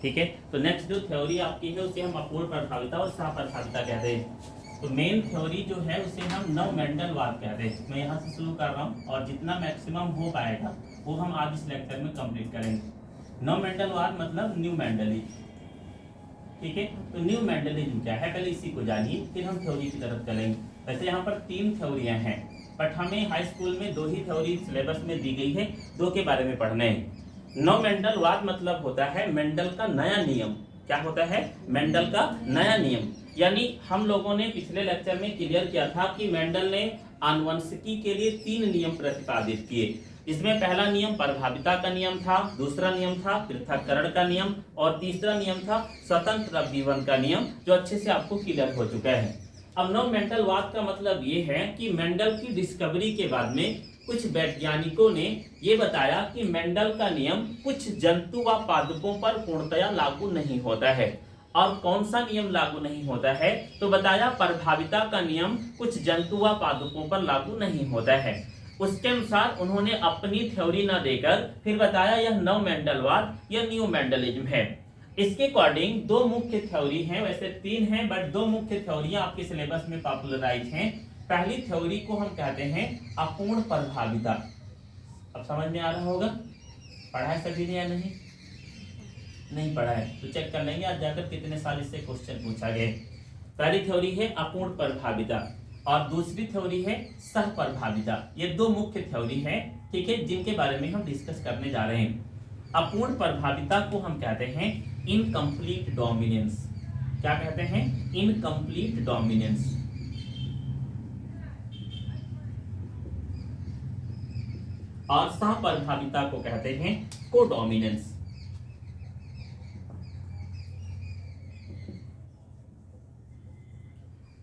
ठीक है। तो नेक्स्ट जो थ्योरी आपकी है उसे हम अपूर्ण प्रभाविता और सहप्रभाविता कहते हैं। तो मेन थ्योरी जो है उसे हम नव मेंडलवाद कहते हैं। मैं यहाँ से शुरू कर रहा हूँ और जितना मैक्सिमम हो पाएगा वो हम आज इस लेक्चर में कंप्लीट करेंगे। नव मेंडलवाद मतलब न्यू मेंडलिज्म, ठीक है। तो न्यू मेंडलिज्म क्या है पहले इसी को जानिए, फिर हम थ्योरी की तरफ चलेंगे। वैसे यहाँ पर 3 थ्योरियां हैं, बट हमें हाई स्कूल में 2 ही थ्योरी सिलेबस में दी गई है, 2 के बारे में पढ़ने हैं। नव मेंडलवाद मतलब होता है मेंडल का नया नियम। क्या होता है? मेंडल का नया नियम। यानी हम लोगों ने पिछले लेक्चर में क्लियर किया था कि मेंडल ने आनुवंशिकी के लिए 3 नियम प्रतिपादित किए। इसमें पहला नियम प्रभाविता का नियम था, दूसरा नियम था पृथक्करण का नियम और तीसरा नियम था स्वतंत्र अभिवन का नियम, जो अच्छे से आपको क्लियर हो चुका है। अब नव मेंडलवाद का मतलब ये है कि मेंडल की डिस्कवरी के बाद में कुछ वैज्ञानिकों ने ये बताया कि मेंडल का नियम कुछ जंतु व पादपों पर पूर्णतया लागू नहीं होता है। और कौन सा नियम लागू नहीं होता है? तो बताया प्रभाविता का नियम कुछ जंतु व पादपों पर लागू नहीं होता है। उसके अनुसार उन्होंने अपनी थ्योरी न देकर फिर बताया यह नव मेंडलवाद या न्यू मेंडलिज्म है। इसके अकॉर्डिंग 2 मुख्य थ्योरी हैं, वैसे 3 हैं बट 2 मुख्य थ्योरियां आपके सिलेबस में पॉपुलराइज हैं। पहली थ्योरी को हम कहते हैं अपूर्ण प्रभाविता। अब समझ में आ रहा होगा? पढ़ा है सभी ने या नहीं? नहीं पढ़ा है तो चेक कर लेंगे आज जाकर कितने साल इससे क्वेश्चन पूछा गया। पहली थ्योरी है अपूर्ण प्रभाविता और दूसरी थ्योरी है सहप्रभाविता। ये 2 मुख्य थ्योरी है, ठीक है, जिनके बारे में हम डिस्कस करने जा रहे हैं। अपूर्ण प्रभाविता को हम कहते हैं इनकम्प्लीट डोमिनेंस। क्या कहते हैं? Incomplete dominance. और सहप्रभाविता को कहते हैं कोडोमिनेंस।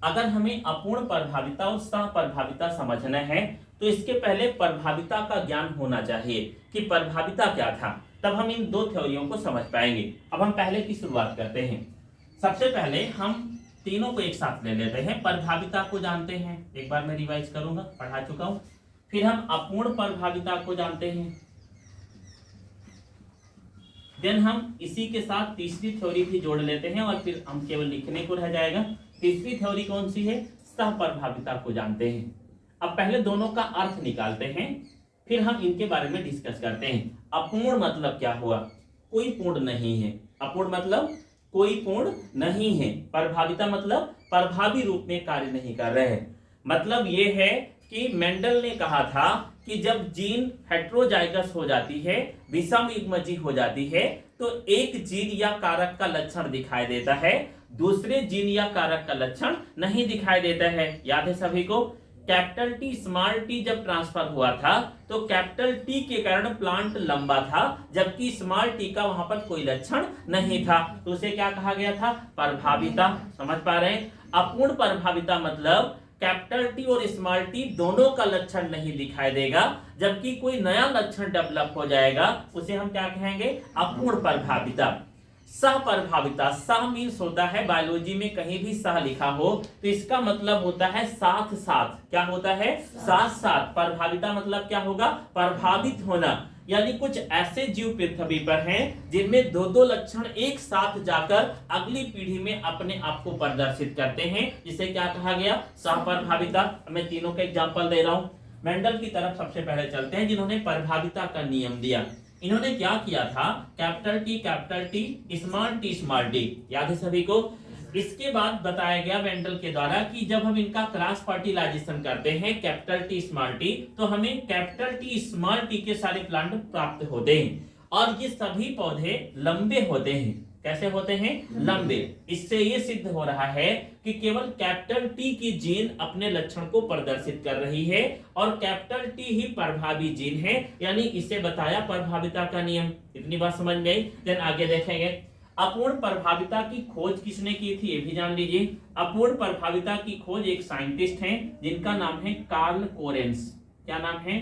अगर हमें अपूर्ण प्रभाविता और सहप्रभाविता समझना है तो इसके पहले प्रभाविता का ज्ञान होना चाहिए कि प्रभाविता क्या था, तब हम इन 2 थ्योरियों को समझ पाएंगे। अब हम पहले की शुरुआत करते हैं। सबसे पहले हम तीनों को एक साथ ले लेते हैं। प्रभाविता को जानते हैं, एक बार मैं रिवाइज करूंगा, पढ़ा चुका हूं। फिर हम अपूर्ण प्रभाविता को जानते हैं, देन हम इसी के साथ तीसरी थ्योरी भी जोड़ लेते हैं और फिर हम केवल लिखने को रह जाएगा। तीसरी थ्योरी कौन सी है? सहप्रभाविता को जानते हैं। अब पहले दोनों का अर्थ निकालते हैं, फिर हम इनके बारे में डिस्कस करते हैं। अपूर्ण मतलब क्या हुआ? कोई पूर्ण नहीं है। अपूर्ण मतलब कोई पूर्ण नहीं है। प्रभाविता मतलब प्रभावी रूप में कार्य नहीं कर रहे हैं। मतलब ये है कि मेंडल ने कहा था कि जब जीन हेट्रोजाइगस हो जाती है, विषम युग्मजी हो जाती है, तो एक जीन या कारक का लक्षण दिखाई देता है, दूसरे जीन या कारक का लक्षण नहीं दिखाई देता है। याद है सभी को? कैपिटल टी स्मॉल टी जब ट्रांसफर हुआ था तो कैपिटल टी के कारण प्लांट लंबा था, जबकि स्मॉल टी का वहां पर कोई लक्षण नहीं था, तो उसे क्या कहा गया था? प्रभाविता। समझ पा रहे हैं? अपूर्ण प्रभाविता मतलब कैपिटल टी और स्मॉल टी दोनों का लक्षण नहीं दिखाई देगा, जबकि कोई नया लक्षण डेवलप हो जाएगा, उसे हम क्या कहेंगे? अपूर्ण प्रभाविता। सहप्रभाविता, सह मीन्स होता है बायोलॉजी में कहीं भी सह लिखा हो तो इसका मतलब होता है साथ साथ। क्या होता है? साथ साथ। प्रभाविता मतलब क्या होगा? प्रभावित होना। यानी कुछ ऐसे जीव पृथ्वी पर हैं जिनमें 2-2 लक्षण एक साथ जाकर अगली पीढ़ी में अपने आप को प्रदर्शित करते हैं, जिसे क्या कहा गया? सहप्रभाविता। मैं तीनों का एग्जांपल दे रहा हूं। मेंडल की तरफ सबसे पहले चलते हैं, जिन्होंने प्रभाविता का नियम दिया। इन्होंने क्या किया था? Capital T, small T. याद है सभी को? इसके बाद बताया गया मेंडल के द्वारा कि जब हम इनका क्रॉस फर्टिलाइजेशन करते हैं कैपिटल टी स्मॉल टी, तो हमें कैपिटल टी स्मॉल टी के सारे प्लांट प्राप्त होते हैं और ये सभी पौधे लंबे होते हैं। कैसे होते हैं? लंबे। इससे ये सिद्ध हो रहा है कि केवल कैपिटल टी की जीन अपने लक्षण को प्रदर्शित कर रही है और कैपिटल टी ही प्रभावी जीन है, यानी इसे बताया प्रभाविता का नियम। इतनी बात समझ में आई? देन आगे देखेंगे। अपूर्ण प्रभाविता की खोज किसने की थी, ये भी जान लीजिए। अपूर्ण प्रभाविता की खोज एक साइंटिस्ट हैं जिनका नाम है कार्ल कोरेंस। क्या नाम है?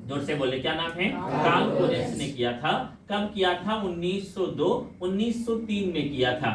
जोर से बोले, क्या नाम है? कार्ल कोरेंस ने किया था। कब किया था? 1902, 1903 में किया था।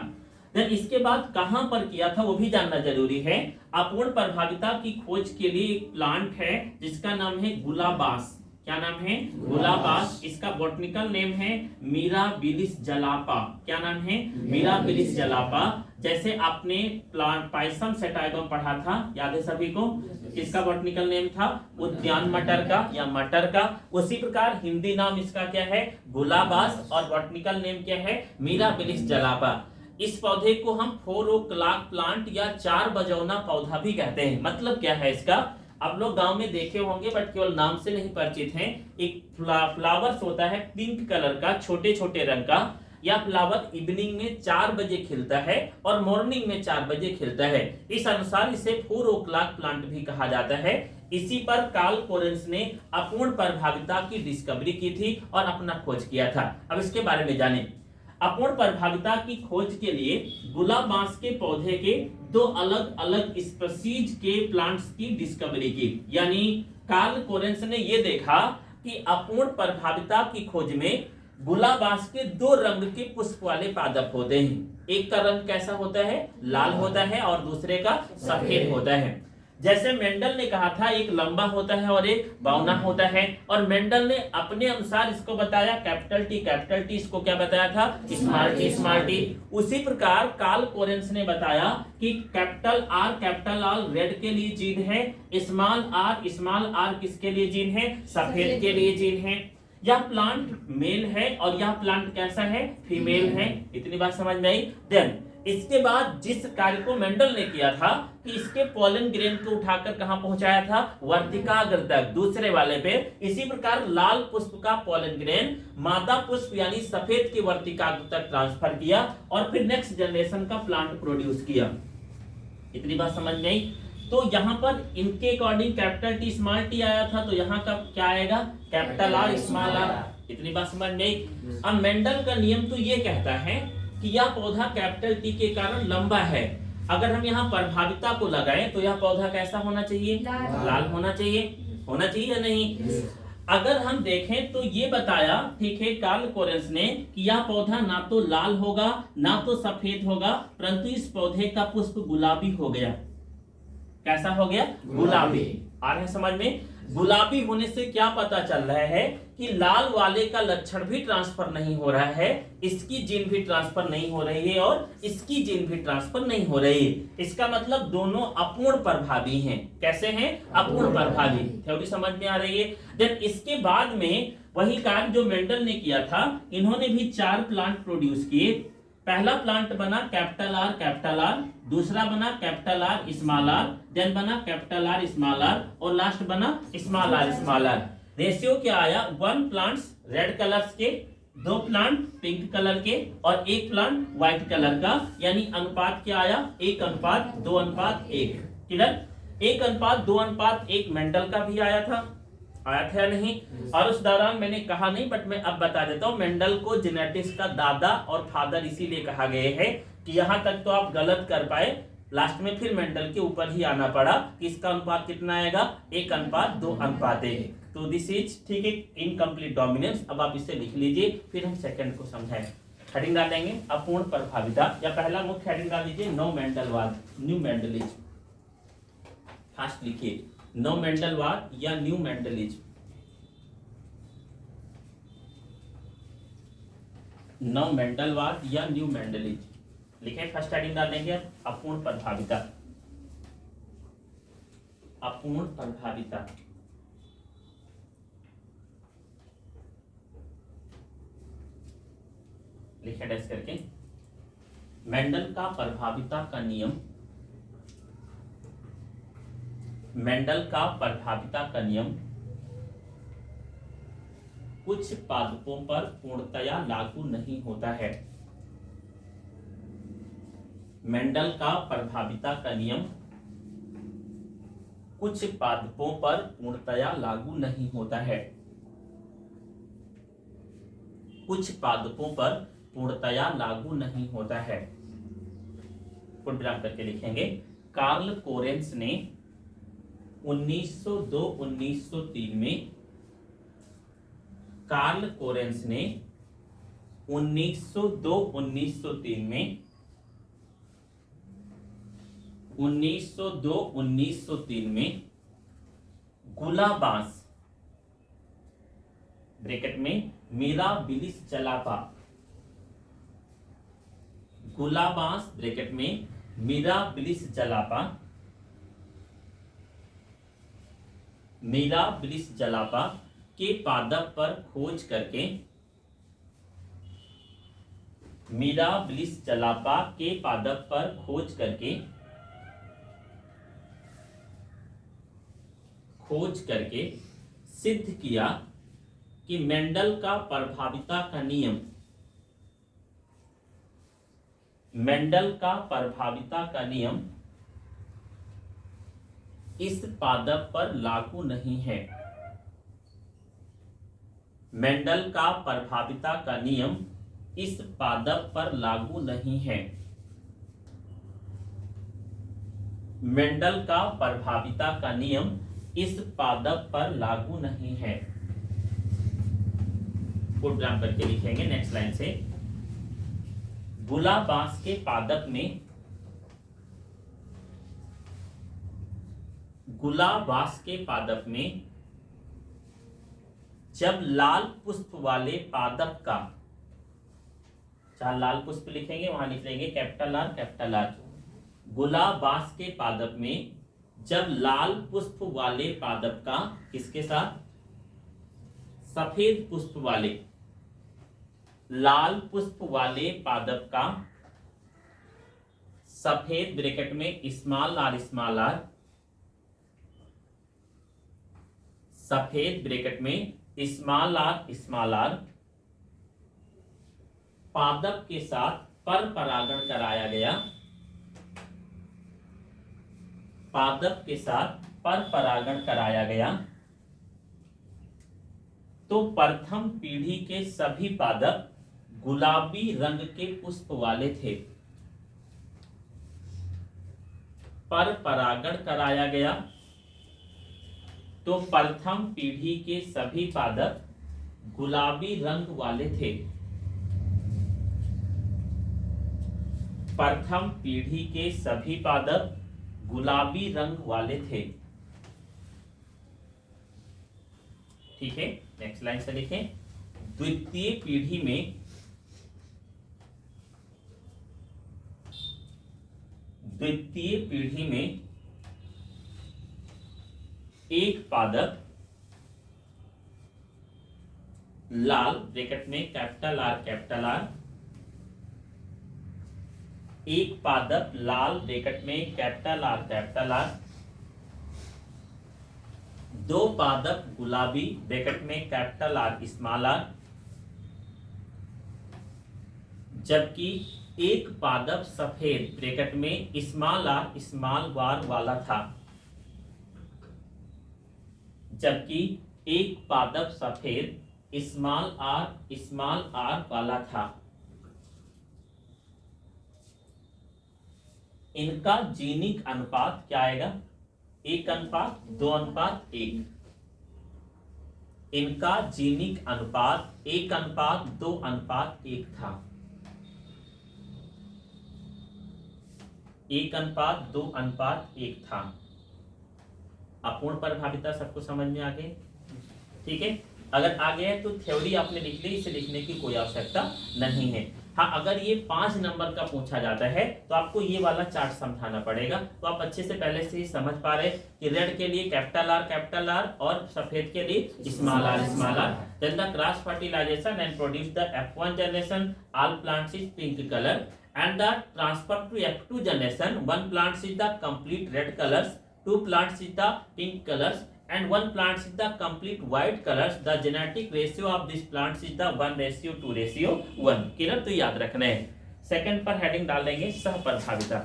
देन इसके बाद कहां पर किया था वो भी जानना जरूरी है। अपूर्ण प्रभाविता की खोज के लिए एक प्लांट है जिसका नाम है गुलाबास। क्या नाम है? गुलाबास। इसका बॉटनिकल नेम है मिराबिलिस जलापा। क्या नाम है? मिराबिलिस जलापा। जैसे आपने प्लांट पाइसम सेटाइगम पढ़ा था, याद है सभी को? किसका बॉटनिकल नेम था? उद्यान मटर का या मटर का। उसी प्रकार हिंदी नाम इसका क्या है? गुलाबास, और बॉटनिकल नेम क्या है? मिराबिलिस जलापा। इस पौधे को हम 4 ओ क्लॉक प्लांट या 4 बजौना पौधा भी कहते हैं। मतलब क्या है इसका? आप लोग गांव में देखे होंगे बट केवल नाम से नहीं परिचित हैं। एक फ्लावर्स होता है पिंक कलर का, छोटे छोटे रंग का। या फ्लावर इवनिंग में 4 बजे खिलता है और मॉर्निंग में 4 बजे खिलता है। इस अनुसार इसे 4 ओ क्लॉक प्लांट भी कहा जाता है। इसी पर कार्ल कोरेंस ने अपूर्ण प्रभाविता की डिस्कवरी की थी और अपना खोज किया था। अब इसके बारे में जानें। अपूर्ण प्रभाविता की खोज के लिए गुलाब बांस के पौधे के 2 अलग अलग स्पीशीज के प्लांट्स की डिस्कवरी की। यानी कार्ल कोरेंस ने यह देखा कि अपूर्ण प्रभाविता की खोज में गुलाब बांस के 2 रंग के पुष्प वाले पादप होते हैं। एक का रंग कैसा होता है? लाल होता है, और दूसरे का सफेद होता है। जैसे मेंडल ने कहा था एक लंबा होता है और एक बौना होता है, और मेंडल ने अपने अनुसार इसको बताया कैपिटल टी, इसको क्या बताया था? Small T. उसी प्रकार कार्ल कोरेंस ने बताया कि कैपिटल आर रेड के लिए जीन है, स्मॉल आर किसके लिए जीन है? सफेद के लिए जीन है। यह प्लांट मेल है और यह प्लांट कैसा है? फीमेल है। इतनी बात समझ में आई? देन इसके बाद जिस कार्य को मेंडल ने किया था कि इसके पोलन ग्रेन को उठाकर कहां पहुंचाया था? वर्तिकाग्र तक, दूसरे वाले पे। इसी प्रकार लाल पुष्प का पोलन ग्रेन मादा पुष्प यानी सफेद की वर्तिकाग्र तक ट्रांसफर किया और फिर नेक्स्ट जनरेशन का प्लांट प्रोड्यूस किया। इतनी बात समझ में आई? तो यहाँ पर इनके according capital T small T आया था, तो यहाँ का क्या आएगा? Capital R small R. इतनी बात समझ में आई? अब मेंडल का नियम तो ये कहता है कि यह पौधा कैपिटल टी के कारण लंबा है। अगर हम यहाँ प्रभाविता को लगाएं तो यह पौधा कैसा होना चाहिए? लाल होना चाहिए या नहीं? अगर हम देखें तो ये बताया, ठीक है, कार्ल कोरेंस ने कि यह पौधा ना तो लाल होगा ना तो सफेद होगा, परंतु इस पौधे का पुष्प गुलाबी हो गया। कैसा हो गया? गुलाबी। आ रहे हैं समझ में? गुलाबी होने से क्या पता चल रहा है कि लाल वाले का लक्षण भी ट्रांसफर नहीं हो रहा है, इसकी जीन भी ट्रांसफर नहीं हो रही है और इसकी जीन भी ट्रांसफर नहीं हो रही है। इसका मतलब दोनों अपूर्ण प्रभावी हैं। कैसे हैं? अपूर्ण प्रभावी। थ्योरी समझ में आ रही है? देन इसके बाद में वही कार्य जो मेंडल ने किया था, इन्होंने भी 4 प्लांट प्रोड्यूस किए। पहला प्लांट बना कैपिटल आर, दूसरा बना capital R small R, then बना कैपिटल आर स्मॉल आर, और लास्ट बना स्मॉल आर। रेशियो क्या आया? 1 प्लांट्स रेड कलर्स के, 2 प्लांट पिंक कलर के और 1 प्लांट व्हाइट कलर का। यानी अनुपात क्या आया? 1:2:1। क्लियर? 1:2:1 मेंडल का भी आया था या नहीं? और उस दौरान मैंने कहा नहीं, बट मैं अब बता देता हूं, मेंडल को जेनेटिक्स का दादा और फादर इसीलिए कहा गया है कि यहां तक तो आप गलत कर पाए, लास्ट में फिर मेंडल के ऊपर ही आना पड़ा कि इसका अनुपात कितना आएगा? 1:2:1। तो दिस इज, ठीक है, इनकम्प्लीट डोमिनेंस। अब आप इसे लिख लीजिए, फिर हम सेकंड को समझाएं। हेडिंग डाल देंगे अपूर्ण प्रभाविता, या पहला मुख्य हेडिंग डाल दीजिए नो मेंडलवाद, न्यू मेंडलिज्म। फास्ट लिखिए, नो मेंडलवाद या न्यू मेंडलिज्म। नो मेंडलवाद या न्यू मेंडलिज्म लिखे। फर्स्ट हेडिंग डाल देंगे अपूर्ण प्रभाविता। अपूर्ण प्रभाविता लिखे डैश करके। मेंडल का प्रभाविता का नियम, मेंडल का प्रभाविता का नियम कुछ पादपों पर पूर्णतया लागू नहीं होता है। मेंडल का प्रभाविता का नियम कुछ पादपों पर पूर्णतया लागू नहीं होता है। कुछ पादपों पर पूर्णतया लागू नहीं होता है। फुल विराम करके लिखेंगे। कार्ल कोरेंस ने 1902-1903 में, कार्ल कोरेंस ने 1902-1903 में 1902-1903 में गुलाबांस ब्रैकेट में मिराबिलिस जलापा, गुलाबांस ब्रैकेट में मिराबिलिस जलापा, मिराबिलिस जलापा के पादप पर खोज करके, मिराबिलिस जलापा के पादप पर खोज करके, सिद्ध किया कि मेंडल का प्रभाविता का नियम, मेंडल का प्रभाविता का नियम इस पादप पर लागू नहीं है। मेंडल का प्रभाविता का नियम इस पादप पर लागू नहीं है। मेंडल का प्रभाविता का नियम इस पादप पर लागू नहीं है। पुट डाउन करके लिखेंगे नेक्स्ट लाइन से। गुलाबांस के पादप में, गुलाबांस के पादप में जब लाल पुष्प वाले पादप का, जहां लाल पुष्प लिखेंगे वहां लिख लेंगे कैपिटल आर कैपिटल आर। गुलाबांस के पादप में जब लाल पुष्प वाले पादप का, किसके साथ, सफेद पुष्प वाले, लाल पुष्प वाले पादप का सफेद ब्रैकेट में स्मॉल आर, सफेद ब्रैकेट में स्मॉल आर पादप के साथ पर परागण कराया गया, पादप के साथ पर परागण कराया गया, तो प्रथम पीढ़ी के सभी पादप गुलाबी रंग के पुष्प वाले थे। पर परागण कराया गया तो प्रथम पीढ़ी के सभी पादप गुलाबी रंग वाले थे। प्रथम पीढ़ी के सभी पादप गुलाबी रंग वाले थे। ठीक है, नेक्स्ट लाइन से लिखें। द्वितीय पीढ़ी में, द्वितीय पीढ़ी में एक पादप लाल ब्रैकेट में कैपिटल आर, एक पादप लाल ब्रैकेट में कैपिटल आर, दो पादप गुलाबी ब्रैकेट में कैपिटल आर स्मॉल आर, जबकि एक पादप सफेद ब्रैकेट में स्मॉल आर स्मॉल वार वाला था। जबकि एक पादप सफेद स्मॉल आर वाला था। इनका जीनिक अनुपात क्या आएगा? 1:2:1। इनका जीनिक अनुपात 1:2:1 था। 1:2:1 था। अपूर्ण प्रभाविता सबको समझ में आ गई? ठीक है, अगर आ गया तो थ्योरी आपने लिख ली, इसे लिखने की कोई आवश्यकता नहीं है। हाँ, अगर ये 5 नंबर का पूछा जाता है तो आपको ये वाला चार्ट समझाना पड़ेगा। तो आप अच्छे से पहले से ही समझ पा रहे कि रेड के लिए कैपिटल आर और सफेद के लिए small R. Then the cross fertilisation and produce the F1 generation, all plants is pink colour, and the transfer to F2 generation, one plant is the complete red colors, 2 plants is the pink colors, and 1 plant is the complete white colors. The genetic ratio of these plants is the 1:2:1। Clear? तो याद रखना है। Second पर heading डाल देंगे सहप्रभाविता।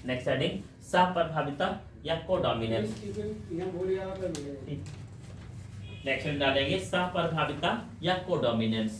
Next heading सहप्रभाविता या codominance. Next heading डालेंगे सहप्रभाविता या कोडोमिनेंस।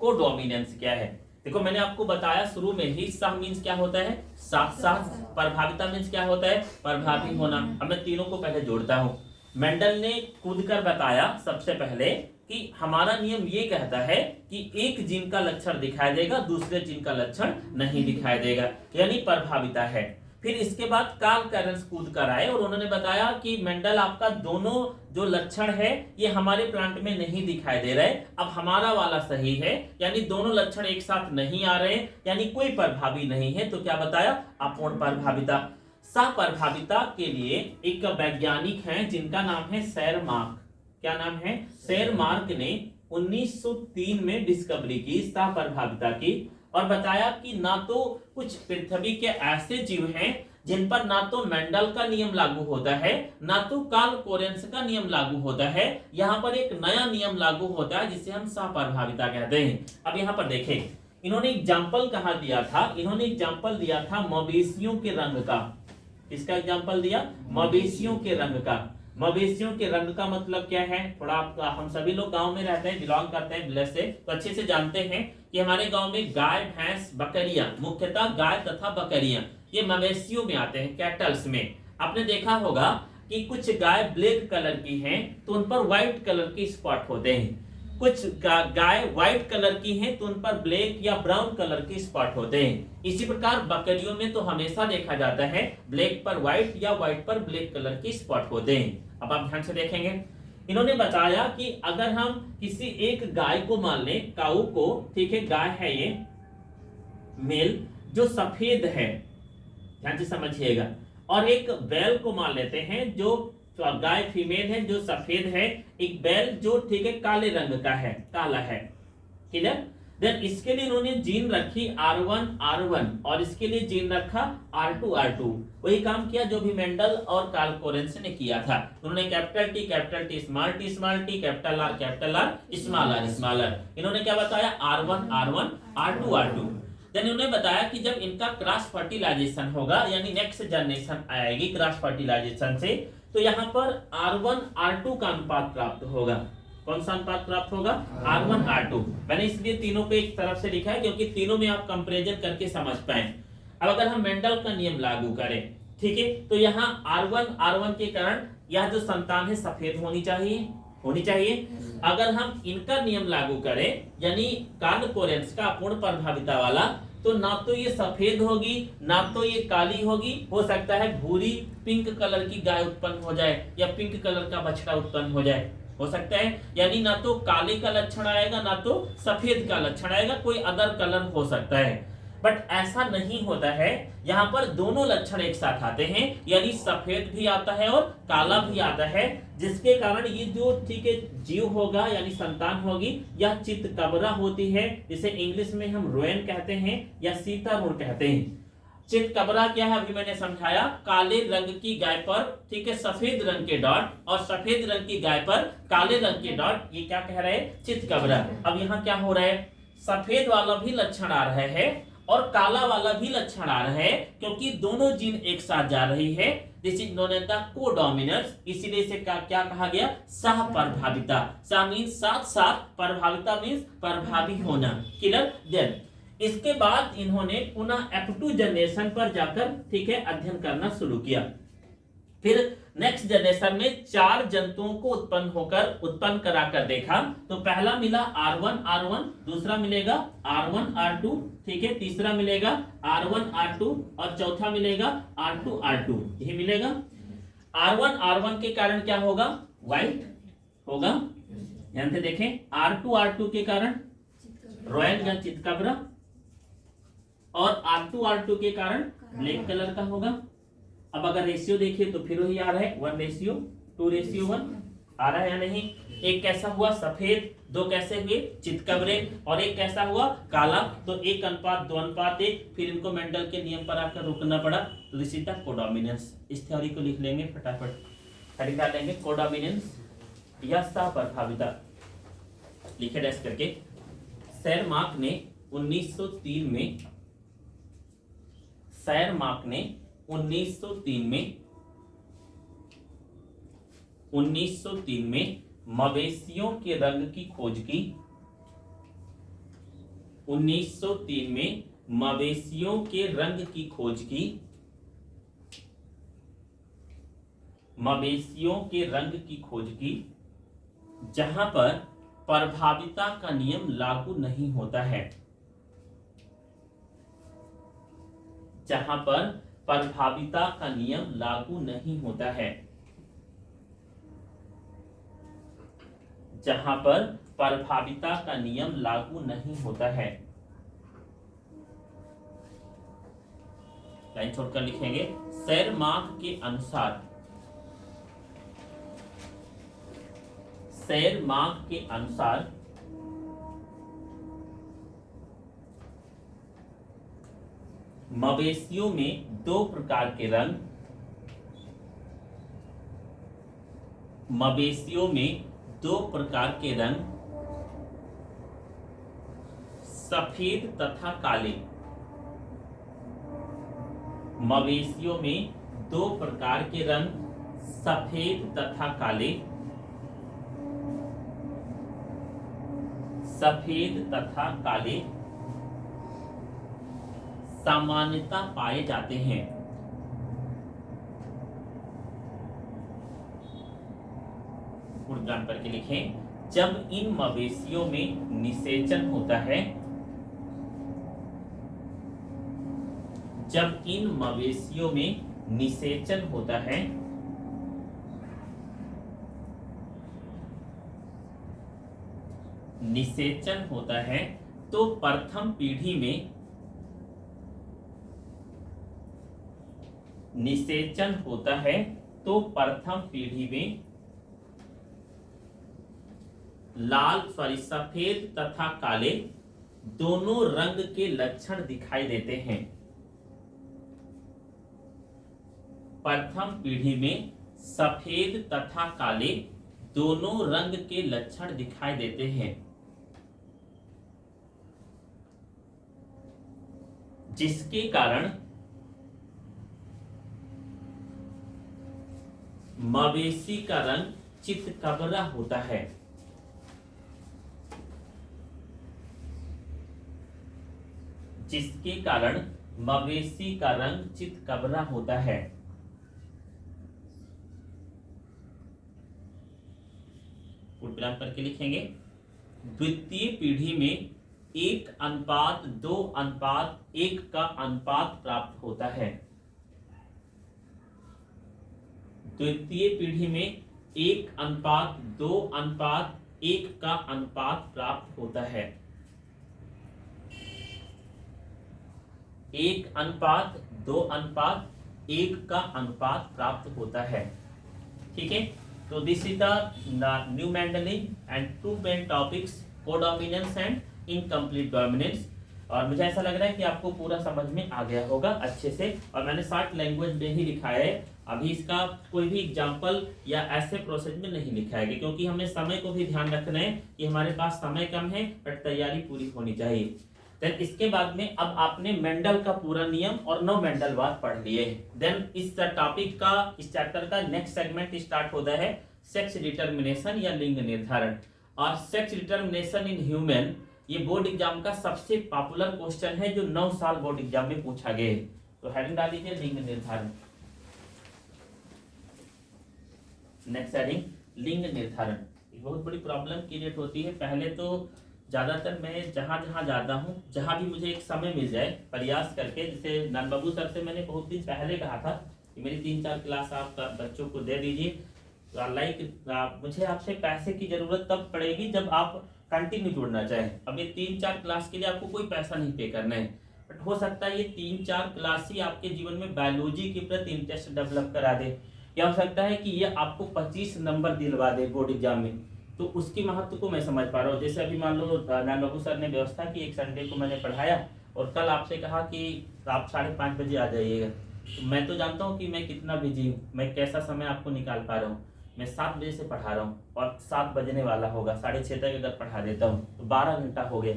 कोडोमिनेंस क्या है? देखो, मैंने आपको बताया शुरू में ही, सह मीन्स क्या होता है? साथ साथ। प्रभाविता मीन्स क्या होता है? प्रभावी होना। अब मैं तीनों को पहले जोड़ता हूं। मेंडल ने कूद कर बताया सबसे पहले कि हमारा नियम ये कहता है कि एक जीन का लक्षण दिखाई देगा, दूसरे जीन का लक्षण नहीं दिखाई देगा, यानी प्रभाविता है। फिर इसके बाद कार्ल कैरन्स कूद कर आए और उन्होंने बताया कि मेंडल आपका दोनों जो लक्षण है ये हमारे प्लांट में नहीं दिखाई दे रहे, अब हमारा वाला सही है, यानी दोनों लक्षण एक साथ नहीं आ रहे, यानी कोई प्रभावी नहीं है। तो क्या बताया? अपूर्ण प्रभाविता। सह-प्रभाविता के लिए एक वैज्ञानिक हैं जिनका नाम है शेरमार्क। क्या नाम है? शेरमार्क ने 1903 में डिस्कवरी की सह-प्रभाविता की और बताया कि ना तो कुछ पृथ्वी के ऐसे जीव हैं जिन पर ना तो मेंडल का नियम लागू होता है, ना तो कार्ल कोरेंस का नियम लागू होता है, यहाँ पर एक नया नियम लागू होता है जिसे हम सह-प्रभाविता कहते हैं। अब यहाँ पर देखें, इन्होंने एग्जाम्पल कहाँ दिया था? इन्होंने एग्जाम्पल दिया था मवेशियों के रंग का। किसका एग्जाम्पल दिया? मवेशियों के रंग का। मवेशियों के रंग का मतलब क्या है? थोड़ा हम सभी लोग गांव में रहते हैं, बिलोंग करते हैं विलेज से, तो अच्छे से जानते हैं कि हमारे गांव में गाय, भैंस, बकरियां, मुख्यतः गाय तथा बकरियां ये मवेशियों में आते हैं, कैटल्स में। आपने देखा होगा कि कुछ गाय ब्लैक कलर की हैं तो उन पर व्हाइट कलर के स्पॉट होते हैं, कुछ गाय व्हाइट कलर की हैं तो उन पर ब्लैक या ब्राउन कलर के स्पॉट होते हैं। इसी प्रकार बकरियों में तो हमेशा देखा जाता है ब्लैक पर व्हाइट या व्हाइट पर ब्लैक कलर के स्पॉट होते हैं। अब आप ध्यान से देखेंगे, इन्होंने बताया कि अगर हम किसी एक गाय को मान लें, काऊ को, ठीक है, गाय है ये मेल जो सफेद है, ध्यान से समझिएगा, और एक बैल को मान लेते हैं जो गाय फीमेल है जो सफेद है, एक बैल जो ठीक है काले रंग का है, काला है, क्लियर। देन इसके लिए इन्होंने जीन रखी R1 R1 और इसके लिए जीन रखा R2 R2। वही काम किया जो भी मेंडल और कार्ल कोरेंस ने किया था। उन्होंने capital T small T, capital R small r। इन्होंने क्या बताया? R1 R1 R2 R2। Then उन्होंने बताया कि जब इनका क्रॉस फर्टिलाइजेशन होगा, यानी नेक्स्ट जनरेशन आएगी क्रॉस फर्टिलाइजेशन से, तो यहाँ पर R1 R2 का अनुपात प्राप्त होगा। कौन सा अनुपात प्राप्त होगा? R1 R2। मैंने इसलिए तीनों को एक तरफ से लिखा है क्योंकि तीनों में आप कंपैरिजन करके समझ पाए। अब अगर हम मेंडल का नियम लागू करें, ठीक है, तो यहाँ R1 R1 के कारण यह जो संतान है सफेद होनी चाहिए। अगर हम इनका नियम लागू करें, यानी कार्ल कोरेंस का अपूर्ण प्रभाविता वाला, तो ना तो ये सफेद होगी ना तो ये काली होगी, हो सकता है भूरी पिंक कलर की गाय उत्पन्न हो जाए या पिंक कलर का बछड़ा उत्पन्न हो जाए, हो सकता है। यानी ना तो काले का लक्षण आएगा ना तो सफेद का लक्षण आएगा, कोई अदर कलर हो सकता है। बट ऐसा नहीं होता है, यहाँ पर दोनों लक्षण एक साथ आते हैं, यानी सफेद भी आता है और काला भी आता है, जिसके कारण ये जो ठीक है जीव होगा यानी संतान होगी, यह चितकबरा होती है, जिसे इंग्लिश में हम रोएन कहते हैं या सीतारुण कहते हैं। चितकबरा क्या है अभी मैंने समझाया, काले रंग की गाय पर ठीक है सफेद रंग के डॉट और सफेद रंग की गाय पर काले रंग के डॉट, ये क्या कह रहे हैं? चितकबरा। अब यहाँ क्या हो रहा है? सफेद वाला भी लक्षण आ रहा है और काला वाला भी लक्षण आ रहा है, क्योंकि दोनों जीन एक साथ जा रही है। This is known as the codominance, इसीलिए इसे क्या कहा गया? सह-प्रभाविता। सह मींस साथ साथ, प्रभाविता मींस प्रभावी होना, क्लियर। देन इसके बाद इन्होंने पुनः F2 जनरेशन पर जाकर ठीक है अध्ययन करना शुरू किया। फिर नेक्स्ट जनरेशन में 4 जंतुओं को उत्पन्न कराकर देखा। तो पहला मिला R1 R1, दूसरा मिलेगा R1 R2, ठीक है, तीसरा मिलेगा R1 R2 और चौथा मिलेगा R2 R2। यही मिलेगा। R1 R1 के कारण क्या होगा? व्हाइट होगा, ध्यान से देखें। R2 R2 के कारण रॉयल या चितकबरा, और R2 R2 के कारण ब्लैक कलर का होगा। अब अगर रेशियो देखिए तो फिर वही आ रहा है 1:2:1 आ रहा है या नहीं? एक कैसा हुआ? सफेद। 2 कैसे हुए? चितकबरे। और एक कैसा हुआ? काला। तो 1:2:1। फिर इनको मेंडल के नियम पर आकर रुकना पड़ा। तो दिस इज द कोडोमिनेंस। इस थ्योरी को लिख लेंगे फटाफट, खरीदा लेंगे। कोडोमिनेंस या सह-प्रभाविता लिखे डैश करके। शेरमार्क ने 1903 में मवेशियों के रंग की खोज की। 1903 में मवेशियों के रंग की खोज की। मवेशियों के रंग की खोज की जहां पर प्रभाविता का नियम लागू नहीं होता है। जहां पर प्रभाविता का नियम लागू नहीं होता है। जहां पर प्रभाविता का नियम लागू नहीं होता है, लाइन छोड़कर लिखेंगे शेरमार्क के अनुसार, शेरमार्क के अनुसार मवेशियों में दो प्रकार के रंग, मवेशियों में दो प्रकार के रंग सफेद तथा काले, मवेशियों में दो प्रकार के रंग सफेद तथा काले, सफेद तथा काले सामान्यता पाए जाते हैं। उदाहरण करके लिखें, जब इन मवेशियों में निषेचन होता है, जब इन मवेशियों में निषेचन होता है, निषेचन होता है तो प्रथम पीढ़ी में, निषेचन होता है तो प्रथम पीढ़ी में लाल सॉरी सफेद तथा काले दोनों रंग के लक्षण दिखाई देते हैं। प्रथम पीढ़ी में सफेद तथा काले दोनों रंग के लक्षण दिखाई देते हैं, जिसके कारण मवेशी का रंग चितकबरा होता है। जिसके कारण मवेशी का रंग चितकबरा होता है। विराम करके लिखेंगे, द्वितीय पीढ़ी में 1:2:1 का अनुपात प्राप्त होता है। द्वितीय पीढ़ी में 1:2:1 का अनुपात प्राप्त होता है। 1:2:1 का अनुपात प्राप्त होता है। ठीक है, तो this is the new Mendelian and two main topics, codominance and incomplete dominance. और मुझे ऐसा लग रहा है कि आपको पूरा समझ में आ गया होगा अच्छे से, और मैंने शॉर्ट लैंग्वेज में ही लिखा है। अभी इसका कोई भी एग्जाम्पल या ऐसे प्रोसेस में नहीं लिखा है, क्योंकि हमें समय को भी ध्यान रखना है कि हमारे पास समय कम है बट तैयारी पूरी होनी चाहिए। देन इसके बाद में अब आपने मेंडल का पूरा नियम और 9 मेंडल वार पढ़ लिए। देन इस टॉपिक का, इस चैप्टर का नेक्स्ट सेगमेंट स्टार्ट होता है सेक्स डिटर्मिनेशन या लिंग निर्धारण। और सेक्स डिटर्मिनेशन इन ह्यूमन ये बोर्ड एग्जाम का सबसे पॉपुलर क्वेश्चन है जो 9 साल बोर्ड एग्जाम में पूछा गया है। तो हेडिंग डाल दीजिए लिंग निर्धारण। नेक्स्ट हेडिंग लिंग निर्धारण। एक बहुत बड़ी प्रॉब्लम क्रिएट होती है। पहले तो ज्यादातर मैं जहां जाता हूं, जहां भी मुझे एक समय मिल जाए, प्रयास करके, जैसे नंदबाबू सर से मैंने बहुत दिन पहले कहा था कि मेरी 3-4 क्लास आप बच्चों को दे दीजिए। लाइक मुझे आपसे पैसे की जरूरत तब पड़ेगी जब आप कंटिन्यू जुड़ना चाहें। अब ये 3-4 क्लास के लिए आपको कोई पैसा नहीं पे करना है, बट हो सकता है ये 3-4 क्लास ही आपके जीवन में बायोलॉजी के प्रति इंटरेस्ट डेवलप करा दे, या हो सकता है कि ये आपको 25 नंबर दिलवा दे बोर्ड एग्जाम में। तो उसकी महत्व को मैं समझ पा रहा हूँ। जैसे अभी मान लो नंदबाबू सर ने व्यवस्था की, एक संडे को मैंने पढ़ाया और कल आपसे कहा कि आप 5:30 बजे आ जाइएगा। तो मैं तो जानता हूँ कि मैं कितना बिजी हूँ, मैं कैसा समय आपको निकाल पा रहा हूँ। मैं 7 बजे से पढ़ा रहा हूँ और 7 बजने वाला होगा, 6:30 तक अगर पढ़ा देता हूँ तो 12 घंटा हो गया।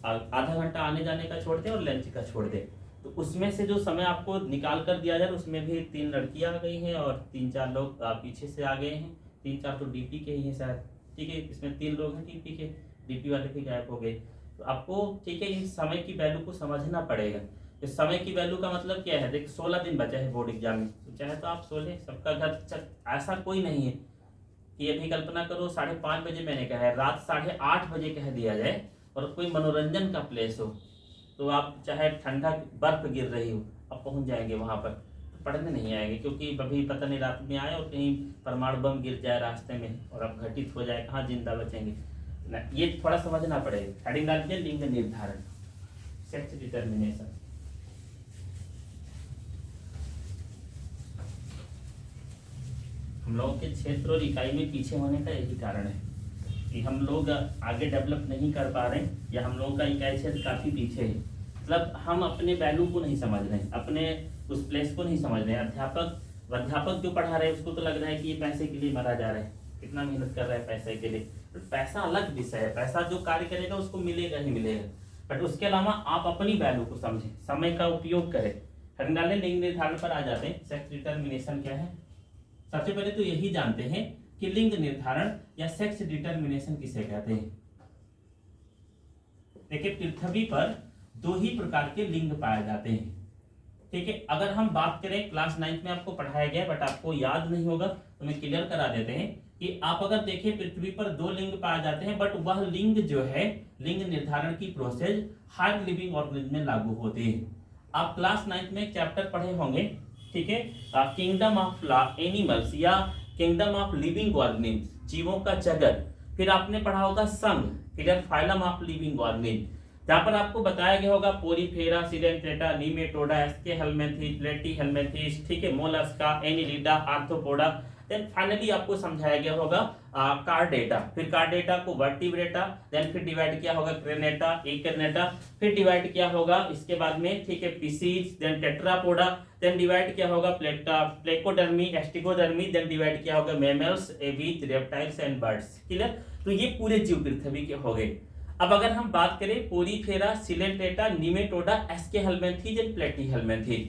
आधा घंटा आने जाने का छोड़ दे और लंच का छोड़ दे, तो उसमें से जो समय आपको निकाल कर दिया जाए उसमें भी 3 लड़कियां आ गई हैं और 3-4 लोग पीछे से आ गए हैं। 3-4 तो डीपी के ही हैं शायद। ठीक है, इसमें 3 लोग हैं डीपी के, डीपी वाले भी गायब हो गए। तो आपको ठीक है इन समय की वैल्यू को समझना पड़ेगा। तो समय की वैल्यू का मतलब क्या है, देखिए 16 दिन बचा है बोर्ड एग्जाम में, तो चाहे तो आप 16, सबका घर ऐसा कोई नहीं है कि अभी कल्पना करो 5:30 बजे मैंने कहा है, रात 8:30 बजे कह दिया जाए और कोई मनोरंजन का प्लेस हो, तो आप चाहे ठंडा बर्फ गिर रही हो, अब पहुंच जाएंगे वहां पर, तो पढ़ने नहीं आएंगे, क्योंकि अभी पता नहीं रात में आए और कहीं परमाणु बम गिर जाए रास्ते में और अब घटित हो जाए, कहाँ जिंदा बचेंगे ना, ये थोड़ा समझना पड़ेगा। हेडिंग डाल दिया लिंग निर्धारण, सेक्स डिटर्मिनेशन। हम लोगों के क्षेत्र और इकाई में पीछे होने का यही कारण है कि हम लोग आगे डेवलप नहीं कर पा रहे हैं, या हम लोगों का इकाई क्षेत्र काफी पीछे है। मतलब हम अपने वैल्यू को नहीं समझ रहे हैं, अपने उस प्लेस को नहीं समझ रहे हैं। अध्यापक जो पढ़ा रहे हैं उसको तो लग रहा है कि ये पैसे के लिए मरा जा रहा है, कितना मेहनत कर रहा है पैसे के लिए। तो पैसा अलग विषय है, पैसा जो कार्य करेगा उसको मिलेगा ही मिलेगा, बट उसके अलावा आप अपनी वैल्यू को समझें, समय का उपयोग करें। हरनाले लिंग निर्धारण पर आ जाते हैं। सेक्स डिटर्मिनेशन क्या है? सबसे पहले तो यही जानते हैं कि लिंग निर्धारण या सेक्स डिटर्मिनेशन किसे कहते हैं। देखिए, पृथ्वी पर दो ही प्रकार के लिंग पाए जाते हैं, ठीक है। अगर हम बात करें, क्लास 9 में आपको पढ़ाया गया बट आपको याद नहीं होगा, तो मैं क्लियर करा देते हैं कि आप अगर देखें पृथ्वी पर दो लिंग पाए जाते हैं, बट वह लिंग जो है, लिंग निर्धारण की प्रोसेस हर लिविंग ऑर्गेनिज्म में लागू होती है। आप क्लास 9 में एक चैप्टर पढ़े होंगे, ठीक है, किंगडम ऑफ एनिमल्स या किंगडम ऑफ लिविंग ऑर्गेनिज्म, जीवों का जगत। फिर आपने पढ़ा होगा संघ, clear, phylum of living organism, जहां पर आपको बताया गया होगा पोरीफेरा, सिडेंटेटा, नीमेटोडा, एस्केहेलमिन्थेस, प्लेटीहेलमिन्थेस, ठीक है, mollusca, annelida, arthropoda. Then finally आपको समझाया गया होगा कार्डेटा। फिर कार्डेटा को वर्टिब्रेटा, देन फिर डिवाइड किया होगा क्रेनेटा, एकरनेटा, फिर डिवाइड किया होगा इसके बाद में, ठीक है, pisces, then tetrapoda, then divide किया होगा प्लेकोडर्मी, एस्टिकोडर्मी, देन डिवाइड किया होगा mammals, aves, reptiles and birds. Clear? तो ये पूरे जीव पृथ्वी के हो गए। अब अगर हम बात करें पोरीफेरा, सिलेंटेटा, नीमेटोडा, एस्केहेलमिन्थेस एंड प्लेटीहेलमिन्थेस,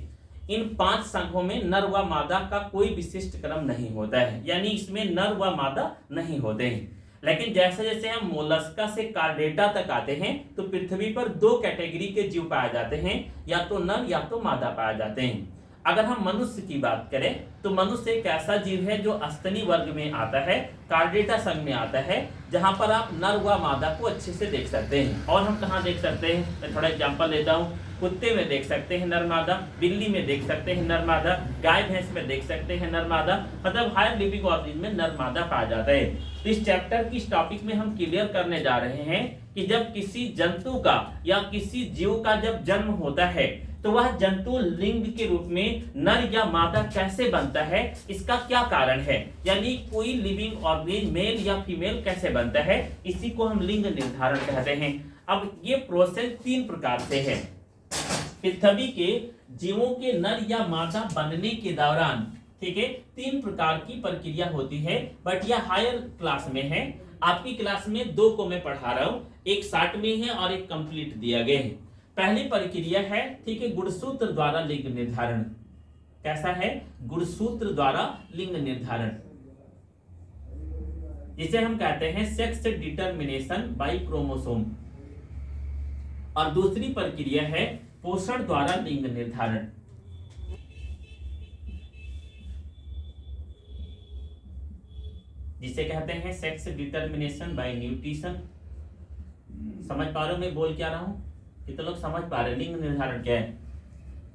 इन 5 संघों में नर व मादा का कोई विशिष्ट क्रम नहीं होता है, यानी इसमें नर व मादा नहीं होते हैं। लेकिन जैसे जैसे हम मोलस्का से कार्डेटा तक आते हैं, तो पृथ्वी पर 2 कैटेगरी के जीव पाए जाते हैं, या तो नर या तो मादा पाए जाते हैं। अगर हम मनुष्य की बात करें, तो मनुष्य एक ऐसा जीव है जो अस्तनी वर्ग में आता है, कार्डेटा संघ में आता है, जहां पर आप नर व मादा को अच्छे से देख सकते हैं। और हम कहां देख सकते हैं? मैं थोड़ा एग्जांपल लेता हूं। कुत्ते में देख सकते हैं नर मादा, बिल्ली में देख सकते हैं नर मादा, गाय भैंस में देख सकते हैं नर मादा, मतलब हायर लिविंग ऑर्गेनिज्म में नर मादा पाया जाता है। तो इस चैप्टर की इस टॉपिक में हम क्लियर करने जा रहे हैं कि जब किसी जंतु का या किसी जीव का जब जन्म होता है, तो वह जंतु लिंग के रूप में नर या मादा कैसे बनता है, इसका क्या कारण है, यानी कोई लिविंग ऑर्गेनिज्म मेल या फीमेल कैसे बनता है, इसी को हम लिंग निर्धारण कहते हैं। अब ये प्रोसेस 3 प्रकार से है। पृथ्वी के जीवों के नर या मादा बनने के दौरान, ठीक है, 3 प्रकार की प्रक्रिया होती है, बट यह हायर क्लास में है। आपकी क्लास में 2 को मैं पढ़ा रहा हूं, एक शॉर्ट में है और एक कंप्लीट दिया गया है। पहली प्रक्रिया है, ठीक है, गुणसूत्र द्वारा लिंग निर्धारण। कैसा है? गुणसूत्र द्वारा लिंग निर्धारण, जिसे हम कहते हैं सेक्स डिटर्मिनेशन बाय क्रोमोसोम। और दूसरी प्रक्रिया है पोषण द्वारा लिंग निर्धारण, जिसे कहते हैं सेक्स डिटर्मिनेशन बाय न्यूट्रिशन। समझ पा रहे हो मैं बोल क्या रहा हूं? कितने लोग समझ पा रहे? लिंग निर्धारण क्या है?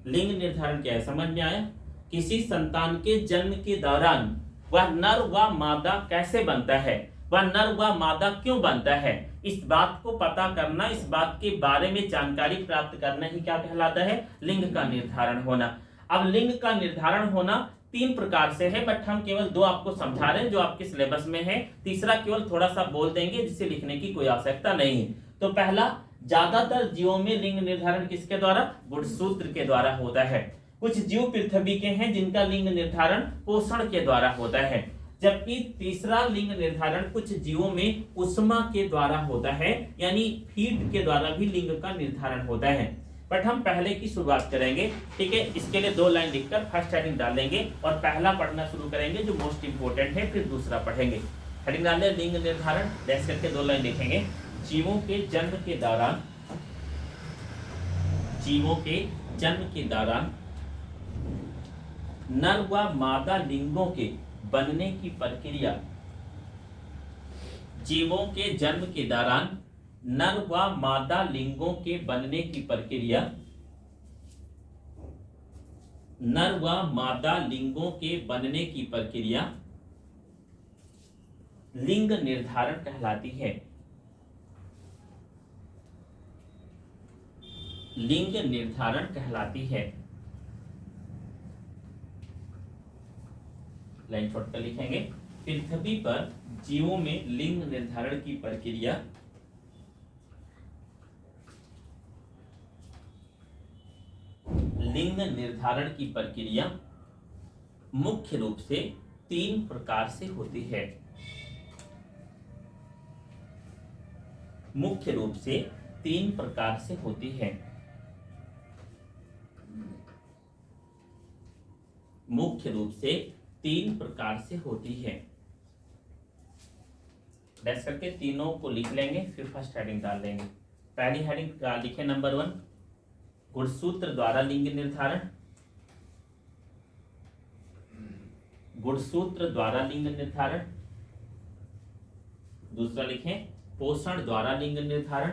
लिंग निर्धारण क्या है, समझ में आया? किसी संतान के जन्म के दौरान वह नर व मादा कैसे बनता है, वह नर व मादा क्यों बनता है, इस बात को पता करना, इस बात के बारे में जानकारी प्राप्त करना ही क्या कहलाता है? लिंग का निर्धारण होना। अब लिंग का निर्धारण होना 3 प्रकार से है, बट हम केवल 2 आपको समझा रहे हैं जो आपके सिलेबस में है। तीसरा केवल थोड़ा सा बोल देंगे, जिसे लिखने की कोई आवश्यकता नहीं है। तो पहला, ज्यादातर जीवों में लिंग निर्धारण किसके द्वारा? गुणसूत्र के द्वारा होता है। कुछ जीव पृथ्वी के हैं जिनका लिंग निर्धारण पोषण के द्वारा होता है, जबकि तीसरा लिंग निर्धारण कुछ जीवों में उष्मा के द्वारा होता है, यानी फीड के द्वारा भी लिंग का निर्धारण होता है। बट हम पहले की शुरुआत करेंगे, ठीक है। इसके लिए 2 लाइन लिखकर फर्स्ट हेडिंग डालेंगे और पहला पढ़ना शुरू करेंगे जो मोस्ट इंपोर्टेंट है, फिर दूसरा पढ़ेंगे। हेडिंग डालें लिंग निर्धारण, डैश करके 2 लाइन लिखेंगे। जीवों के जन्म के दौरान, जीवों के जन्म के दौरान नर व मादा लिंगों के बनने की प्रक्रिया, जीवों के जन्म के दौरान नर व मादा लिंगों के बनने की प्रक्रिया नर व मादा लिंगों के बनने की प्रक्रिया लिंग निर्धारण कहलाती है। लिंग निर्धारण कहलाती है। लाइन छोड़ कर लिखेंगे, पृथ्वी पर जीवों में लिंग निर्धारण की प्रक्रिया मुख्य रूप से 3 प्रकार से होती है। मुख्य रूप से 3 प्रकार से होती है। मुख्य रूप से 3 प्रकार से होती है। डैश करके तीनों को लिख लेंगे, फिर फर्स्ट हेडिंग डाल देंगे। पहली हेडिंग का लिखे नंबर 1, गुणसूत्र द्वारा लिंग निर्धारण। गुणसूत्र द्वारा लिंग निर्धारण। दूसरा लिखें पोषण द्वारा लिंग निर्धारण।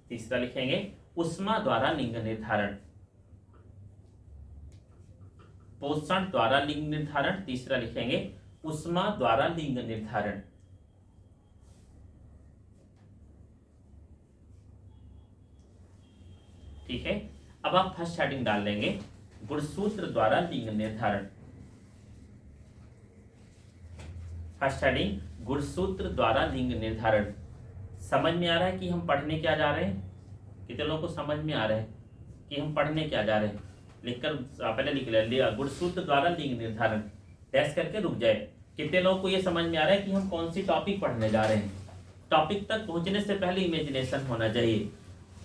तीसरा लिखेंगे ऊष्मा द्वारा लिंग निर्धारण। पोषण द्वारा लिंग निर्धारण, तीसरा लिखेंगे ऊष्मा द्वारा लिंग निर्धारण। ठीक है, अब आप फर्स्ट हेडिंग डाल देंगे गुणसूत्र द्वारा लिंग निर्धारण। फर्स्ट हेडिंग गुणसूत्र द्वारा लिंग निर्धारण। समझ में आ रहा है कि हम पढ़ने क्या जा रहे हैं? कितने लोगों को समझ में आ रहा है कि हम पढ़ने क्या जा रहे हैं? लिखकर पहले लिख लिया गुणसूत्र द्वारा लिंग निर्धारण, डैश करके रुक जाए। कितने लोगों को ये समझ में आ रहा है कि हम कौन सी टॉपिक पढ़ने जा रहे हैं? टॉपिक तक पहुंचने से पहले इमेजिनेशन होना चाहिए।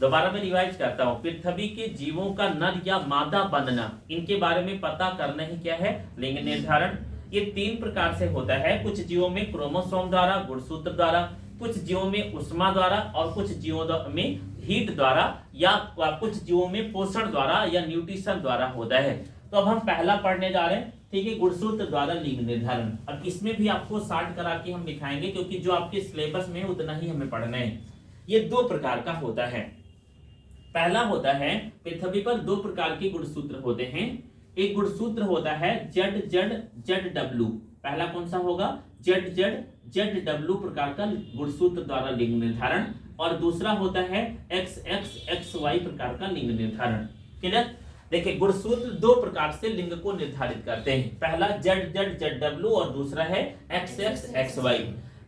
दोबारा मैं रिवाइज करता हूँ, पृथ्वी के जीवों का नर या मादा बनना, इनके बारे में पता करना ही क्या है? लिंग निर्धारण। ये 3 प्रकार से होता है। कुछ जीवों में क्रोमोसोम द्वारा, गुणसूत्र द्वारा, कुछ जीवों में ऊष्मा द्वारा और कुछ जीवों में हीट द्वारा, या कुछ जीवों में पोषण द्वारा या न्यूट्रिशन द्वारा होता है। तो अब हम पहला पढ़ने जा रहे हैं, ठीक है, गुणसूत्र द्वारा लिंग निर्धारण। अब इसमें भी आपको शार्ट करा के हम दिखाएंगे, क्योंकि जो आपके सिलेबस में उतना ही हमें पढ़ना है। ये 2 प्रकार का होता है। पहला होता है, पृथ्वी पर 2 प्रकार के गुणसूत्र होते हैं। एक गुणसूत्र होता है ZZ पहला कौन सा होगा? ZZ प्रकार का गुणसूत्र द्वारा लिंग निर्धारण, और दूसरा होता है XXXY प्रकार का लिंग निर्धारण। क्लियर? देखिए, गुणसूत्र 2 प्रकार से लिंग को निर्धारित करते हैं। पहला ZZZW और दूसरा है XXXY।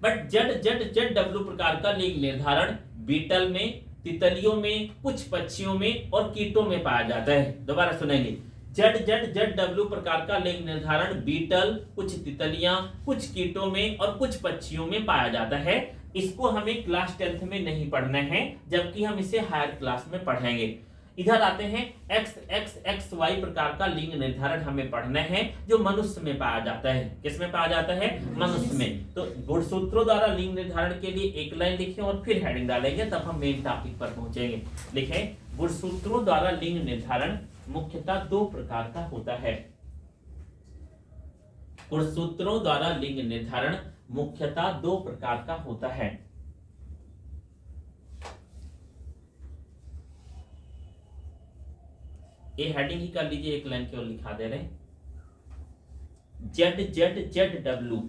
बट ZZZW प्रकार का लिंग निर्धारण बीटल में, तितलियों में, कुछ पक्षियों में और कीटों में पाया जाता है। दोबारा सुनेंगे, ZZZW प्रकार का लिंग निर्धारण बीटल, कुछ तितलियां, कुछ कीटों में और कुछ पक्षियों में पाया जाता है। इसको हमें क्लास 10th में नहीं पढ़ना है, जबकि हम इसे हायर क्लास में पढ़ेंगे। इधर आते हैं, XXXY प्रकार का लिंग निर्धारण हमें पढ़ना है, जो मनुष्य में पाया जाता है। किसमें पाया जाता है? मनुष्य में। तो गुणसूत्रों द्वारा लिंग निर्धारण के लिए एक लाइन लिखें और फिर हेडिंग डालेंगे, तब हम मेन टॉपिक पर पहुंचेंगे। लिखें, गुणसूत्रों द्वारा लिंग निर्धारण मुख्यतः 2 प्रकार का होता है। गुणसूत्रों द्वारा लिंग निर्धारण मुख्यतः 2 प्रकार का होता है। ये हेडिंग ही कर लीजिए, एक लाइन केवल लिखा दे रहे हैं। ZZZW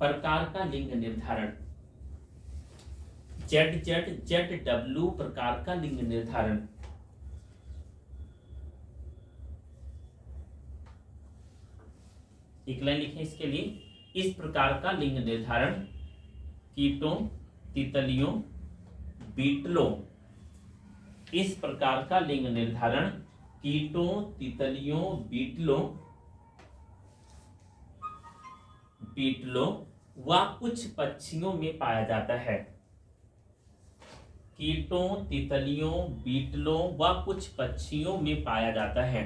प्रकार का लिंग निर्धारण। ZZZW प्रकार का लिंग निर्धारण। एक लाइन लिखें इसके लिए, इस प्रकार का लिंग निर्धारण कीटों, तितलियों, बीटलों, इस प्रकार का लिंग निर्धारण कीटों, तितलियों, बीटलों व कुछ पक्षियों में पाया जाता है। कीटों, तितलियों, बीटलों व कुछ पक्षियों में पाया जाता है।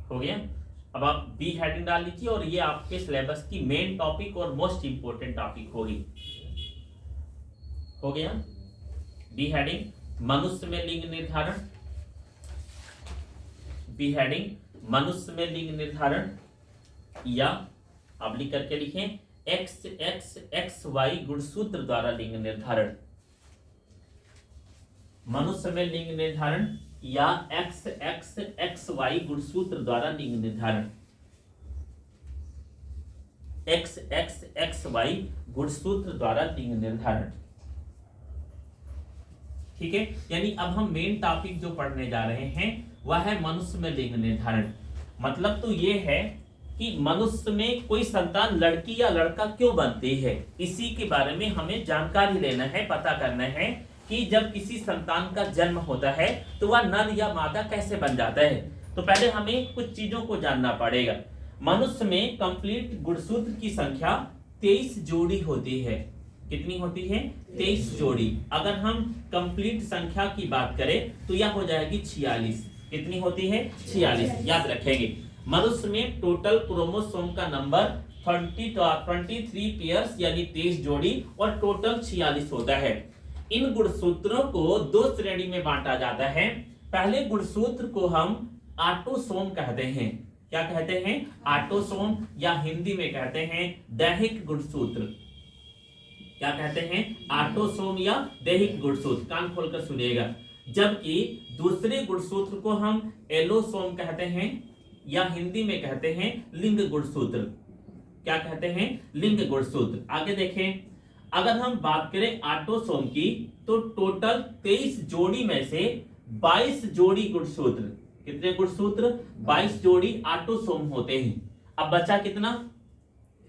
हो गया? अब आप बी हेडिंग डाल लीजिए, और ये आपके सिलेबस की मेन टॉपिक और मोस्ट इंपोर्टेंट टॉपिक होगी। हो गया? बी हेडिंग, मनुष्य में लिंग निर्धारण। बी हेडिंग, मनुष्य में लिंग निर्धारण, या आप लिख करके लिखें एक्स एक्स एक्स वाई गुणसूत्र द्वारा लिंग निर्धारण, मनुष्य में लिंग निर्धारण या एक्स एक्स एक्स वाई गुणसूत्र द्वारा लिंग निर्धारण, एक्स एक्स एक्स वाई गुणसूत्र द्वारा लिंग निर्धारण। ठीक है, यानी अब हम मेन टॉपिक जो पढ़ने जा रहे हैं वह है मनुष्य में लिंग निर्धारण। मतलब तो ये है कि मनुष्य में कोई संतान लड़की या लड़का क्यों बनती है, इसी के बारे में हमें जानकारी लेना है, पता करना है कि जब किसी संतान का जन्म होता है तो वह नर या मादा कैसे बन जाता है। तो पहले हमें कुछ चीजों को जानना पड़ेगा। मनुष्य में कंप्लीट गुणसूत्र की संख्या 23 जोड़ी होती है। कितनी होती है? 23 जोड़ी। अगर हम कंप्लीट संख्या की बात करें तो यह हो जाएगी 46। कितनी होती है? 46। याद रखेंगे, मनुष्य में टोटल क्रोमोसोम का नंबर 23 पेयर्स यानी 23 जोड़ी और टोटल 46 होता है। इन गुणसूत्रों को दो श्रेणी में बांटा जाता है। पहले गुणसूत्र को हम ऑटोसोम कहते हैं। क्या कहते हैं? ऑटोसोम, या हिंदी में कहते हैं दैहिक गुणसूत्र। क्या कहते हैं? ऑटोसोम या दैहिक गुणसूत्र। कान खोलकर सुनिएगा। जबकि दूसरे गुणसूत्र को हम एलोसोम कहते हैं या हिंदी में कहते हैं लिंग गुणसूत्र। क्या कहते हैं? लिंग गुणसूत्र। आगे देखें, अगर हम बात करें ऑटोसोम की तो टोटल 23 जोड़ी में से 22 जोड़ी गुणसूत्र, कितने गुणसूत्र? 22 जोड़ी ऑटोसोम होते हैं। अब बचा कितना?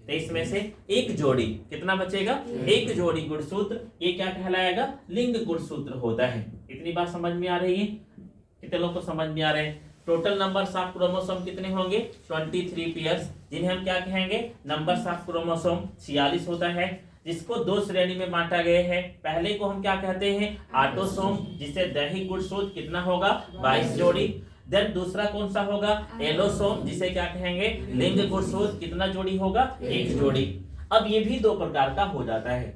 23 में से एक जोड़ी। कितना बचेगा? एक जोड़ी गुणसूत्र। ये क्या कहलाएगा? लिंग गुणसूत्र होता है। इतनी बात समझ में आ रही है? कितने लोग को समझ में आ रहे हैं? टोटल नंबर ऑफ क्रोमोसोम कितने होंगे? 23 पेयर्स, जिन्हें हम क्या कहेंगे? नंबर ऑफ क्रोमोसोम 46 होता है, जिसको दो श्रेणी में बांटा गया है। पहले को हम क्या कहते हैं? ऑटोसोम, जिसे दैहिक गुणसूत्र कितना होगा? 22 जोड़ी। देन दूसरा कौन सा होगा? एलोसोम, जिसे क्या कहेंगे? लिंग गुणसूत्र। कितना जोड़ी होगा? एक जोड़ी। अब ये भी दो प्रकार का हो जाता है।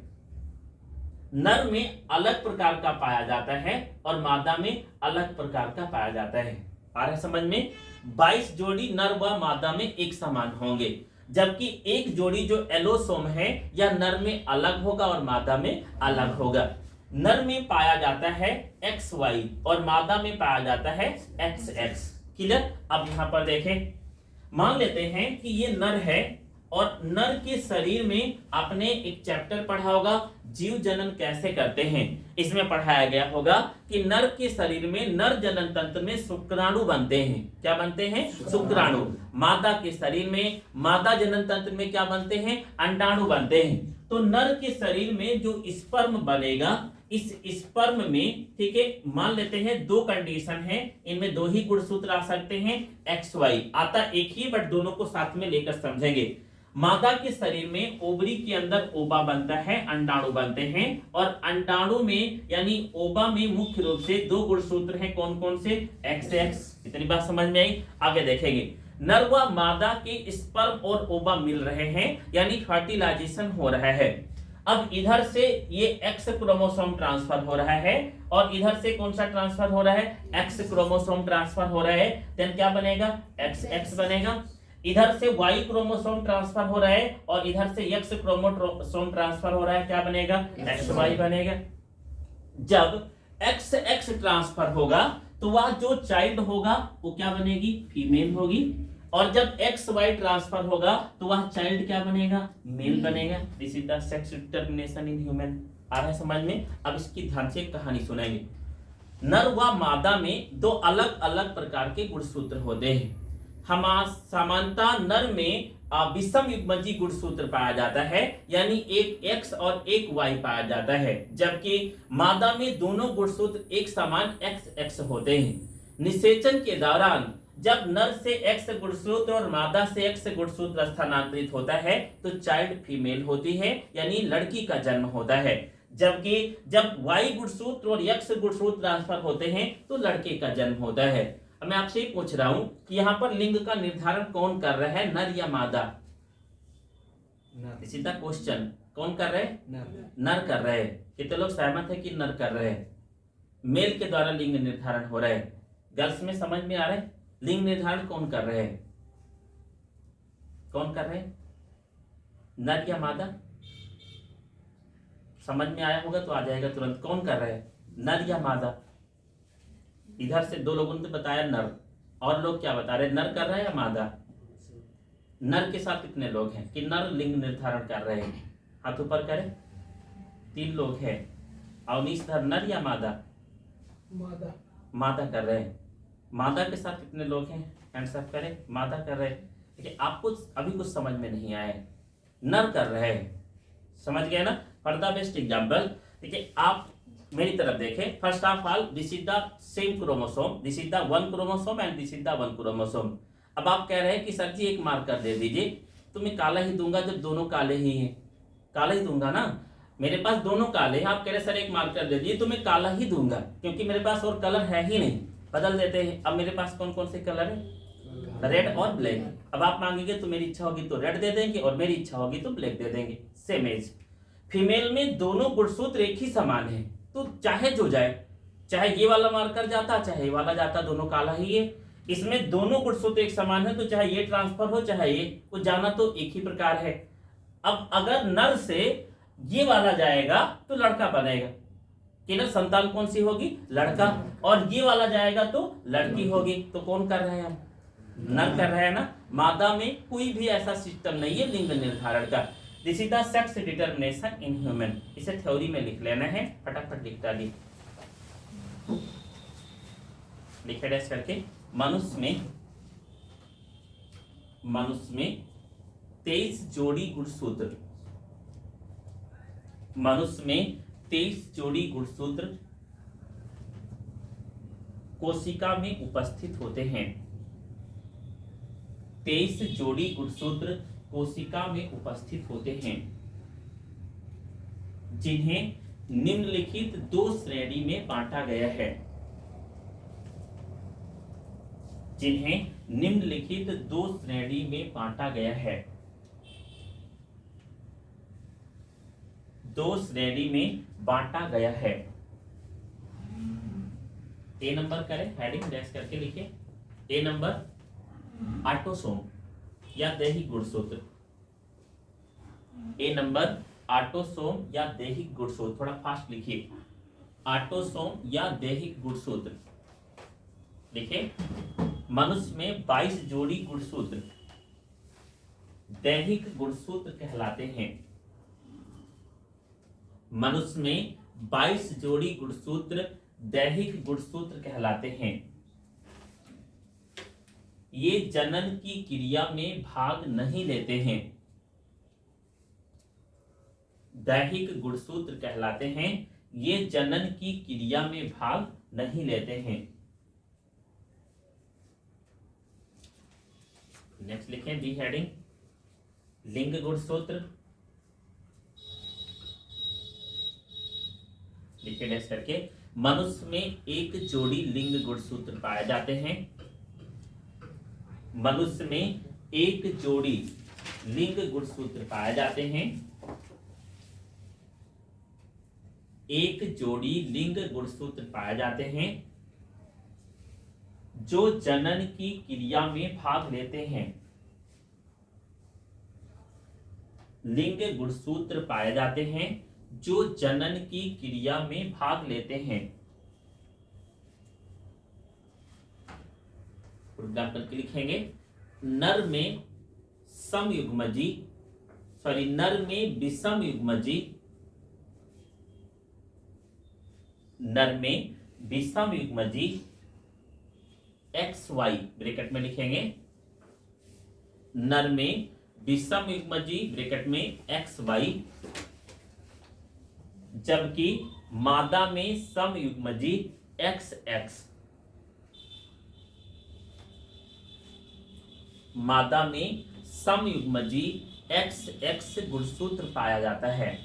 नर में अलग प्रकार का पाया जाता है और मादा में अलग प्रकार का पाया जाता है। आ रहा है समझ में? 22 जोड़ी नर व मादा में एक समान होंगे, जबकि एक जोड़ी जो एलोसोम है यह नर में अलग होगा और मादा में अलग होगा। नर में पाया जाता है XY और मादा में पाया जाता है XX। क्लियर? अब यहां पर देखें, मान लेते हैं कि ये नर है और नर के शरीर में आपने एक चैप्टर पढ़ा होगा, जीव जनन कैसे करते हैं। इसमें पढ़ाया गया होगा कि नर के शरीर में, नर जनन तंत्र में शुक्राणु बनते हैं। क्या बनते हैं? शुक्राणु। मादा के शरीर में, मादा जनन तंत्र में क्या बनते हैं? अंडाणु बनते हैं। तो नर के शरीर में जो स्पर्म बनेगा, इस स्पर्म में, ठीक है, मान लेते हैं दो कंडीशन है, इनमें दो ही गुणसूत्र आ सकते हैं। XY आता एक ही, बट दोनों को साथ में लेकर समझेंगे। मादा के शरीर में ओवरी के अंदर ओवा बनता है, अंडाणु बनते हैं, और अंडाणु में यानी ओवा में मुख्य रूप से दो गुणसूत्र हैं। कौन कौन से? XX। इतनी बात समझ में आई? आगे देखेंगे, नर व मादा के स्पर्म और ओवा मिल रहे हैं, यानी फर्टिलाइजेशन हो रहा है। अब इधर से ये X क्रोमोसोम ट्रांसफर हो रहा है और इधर से कौन सा ट्रांसफर हो रहा है? X क्रोमोसोम ट्रांसफर हो रहा है। देन क्या बनेगा? XX बनेगा। इधर से Y क्रोमोसोम ट्रांसफर हो रहा है और इधर से X क्रोमोसोम ट्रांसफर हो रहा है। क्या बनेगा? XY बनेगा। जब XX ट्रांसफर होगा तो वह जो चाइल्ड होगा वो क्या बनेगी? फीमेल होगी। और जब XY ट्रांसफर होगा तो वह चाइल्ड क्या बनेगा? मेल बनेगा। This is the sex determination in human. आ रहा है समझ में? अब इसकी ध्यान से कहानी सुनेंगे। नर व मादा में दो अलग अलग प्रकार के गुणसूत्र होते हैं। हम सामान्यतः नर में विषम युग्मजी गुणसूत्र पाया जाता है, यानी एक X और एक Y पाया जाता है, जबकि मादा में दोनों गुणसूत्र एक समान XX होते हैं। निषेचन के दौरान जब नर से X गुणसूत्र और मादा से X गुणसूत्र स्थानांतरित होता है तो चाइल्ड फीमेल होती है, यानी लड़की का जन्म होता है। जबकि जब Y गुणसूत्र और X गुणसूत्र ट्रांसफर होते हैं तो लड़के का जन्म होता है। अब मैं आपसे पूछ रहा हूं कि यहाँ पर लिंग का निर्धारण कौन कर रहा है, नर या मादा? सीधा क्वेश्चन, कौन कर रहे हैं? नर कर रहे हैं। कितने लोग सहमत है कि नर कर रहे हैं? मेल के द्वारा लिंग निर्धारण हो रहा है। गर्ल्स में समझ में आ रहा है? लिंग निर्धारण कौन कर रहे हैं? कौन कर रहे हैं? नर या मादा? समझ में आया होगा तो आ जाएगा तुरंत। कौन कर रहा है, नर या मादा? इधर से दो लोगों ने बताया नर, और लोग क्या बता रहे, नर कर रहा है या मादा? नर के साथ कितने लोग हैं कि नर लिंग निर्धारण कर रहे हैं? हाथ ऊपर करें। 3 लोग हैं। अवनीश धर, नर या मादा? मादा। मादा कर रहे हैं। मादा के साथ कितने लोग हैं, हैंड्स अप करें। मादा कर रहे हैं। देखिए आपको अभी कुछ समझ में नहीं आया है, नर कर रहे हैं, समझ गए ना। फॉर द बेस्ट एग्जाम्पल, देखिए आप मेरी तरफ देखें। First of all this is the same chromosome, this is the 1 chromosome and this is the 1 chromosome. अब आप कह रहे हैं कि सर जी एक मार्कर दे दीजिए, तो मैं काला ही दूंगा जब दोनों काले ही हैं, काला ही दूंगा ना। मेरे पास दोनों काले हैं, आप कह रहे सर एक मार्कर दे दीजिए, तो मैं काला ही दूंगा क्योंकि मेरे पास और कलर है ही नहीं, बदल देते हैं। अब मेरे पास कौन कौन से कलर है, रेड और ब्लैक। अब आप मांगेंगे तो मेरी इच्छा होगी तो रेड दे देंगे और मेरी इच्छा होगी तो ब्लैक दे देंगे। सेम एज फीमेल में दोनों गुणसूत्र एक ही समान है, तो चाहे जो जाए, चाहे ये वाला मार्कर जाता चाहे ये वाला जाता, दोनों काला ही है। इसमें दोनों गुणसूत्र एक समान है, तो चाहे ये ट्रांसफर हो चाहे ये, वो जाना तो एक ही प्रकार है। अब अगर नर से ये वाला जाएगा तो लड़का बनेगा कि ना, संतान कौन सी होगी, लड़का। और ये वाला जाएगा तो लड़की होगी। तो कौन कर रहे हैं हम, नर कर रहे हैं ना। मादा में कोई भी ऐसा सिस्टम नहीं है लिंग निर्धारण का। This is the sex determination in human. इसे थ्योरी में लिख लेना है, फटाफट लिख डालिए, लिखे डैश करके। मनुष्य में 23 जोड़ी गुणसूत्र, मनुष्य में 23 जोड़ी गुणसूत्र कोशिका में उपस्थित होते हैं। 23 जोड़ी गुणसूत्र कोशिका में उपस्थित होते हैं, जिन्हें निम्नलिखित 2 श्रेणी में बांटा गया है, जिन्हें निम्नलिखित 2 श्रेणी में बांटा गया है। 2 श्रेणी में बांटा गया है। ए नंबर करें, हेडिंग डैश करके लिखिए। ए नंबर ऑटोसोम या दैहिक गुणसूत्र। ए नंबर ऑटोसोम या दैहिक गुणसूत्र, थोड़ा फास्ट लिखिए। ऑटोसोम या दैहिक गुणसूत्र लिखिए। मनुष्य में 22 जोड़ी गुणसूत्र दैहिक गुणसूत्र कहलाते हैं। मनुष्य में 22 जोड़ी गुणसूत्र दैहिक गुणसूत्र कहलाते हैं। ये जनन की क्रिया में भाग नहीं लेते हैं। दैहिक गुणसूत्र कहलाते हैं, ये जनन की क्रिया में भाग नहीं लेते हैं। नेक्स्ट लिखें बी हेडिंग, लिंग गुणसूत्र लिखे डैश करके। मनुष्य में 1 जोड़ी लिंग गुणसूत्र पाए जाते हैं। मनुष्य में 1 जोड़ी लिंग गुणसूत्र पाए जाते हैं। 1 जोड़ी लिंग गुणसूत्र पाए जाते हैं जो जनन की क्रिया में भाग लेते हैं। लिंग गुणसूत्र पाए जाते हैं जो जनन की क्रिया में भाग लेते हैं। एग्जाम्पल के लिखेंगे, नर में समयुग्मजी, सॉरी नर में विषम युग्मजी, नर में विषम युग्मजी XY ब्रैकेट में लिखेंगे। नर में विषम युग्मजी ब्रैकेट में XY, जबकि मादा में सम युग्मजी XX। मादा में सम युग्मजी XX गुणसूत्र पाया जाता है।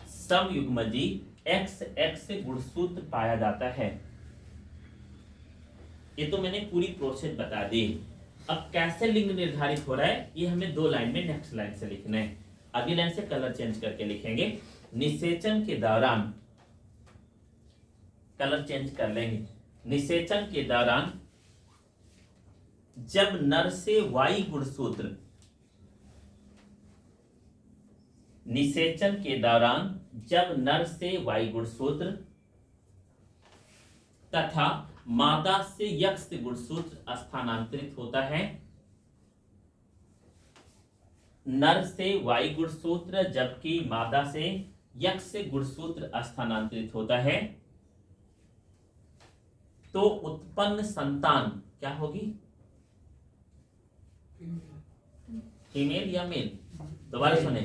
सम युग्मजी XX गुणसूत्र पाया जाता है। ये तो मैंने पूरी प्रोसेस बता दी। अब कैसे लिंग निर्धारित हो रहा है ये हमें 2 लाइन में नेक्स्ट लाइन से लिखना है। अगली लाइन से कलर चेंज करके लिखेंगे। निषेचन के दौरान कलर चेंज कर लेंगे। निषेचन के दौरान जब नर से वाई गुणसूत्र निषेचन के दौरान, जब नर से वाई गुणसूत्र तथा मादा से यक्ष गुणसूत्र स्थानांतरित होता है, नर से वाई गुणसूत्र जबकि मादा से यक्ष गुणसूत्र स्थानांतरित होता है, तो उत्पन्न संतान क्या होगी? फीमेल या मेल? दोबारा सुने,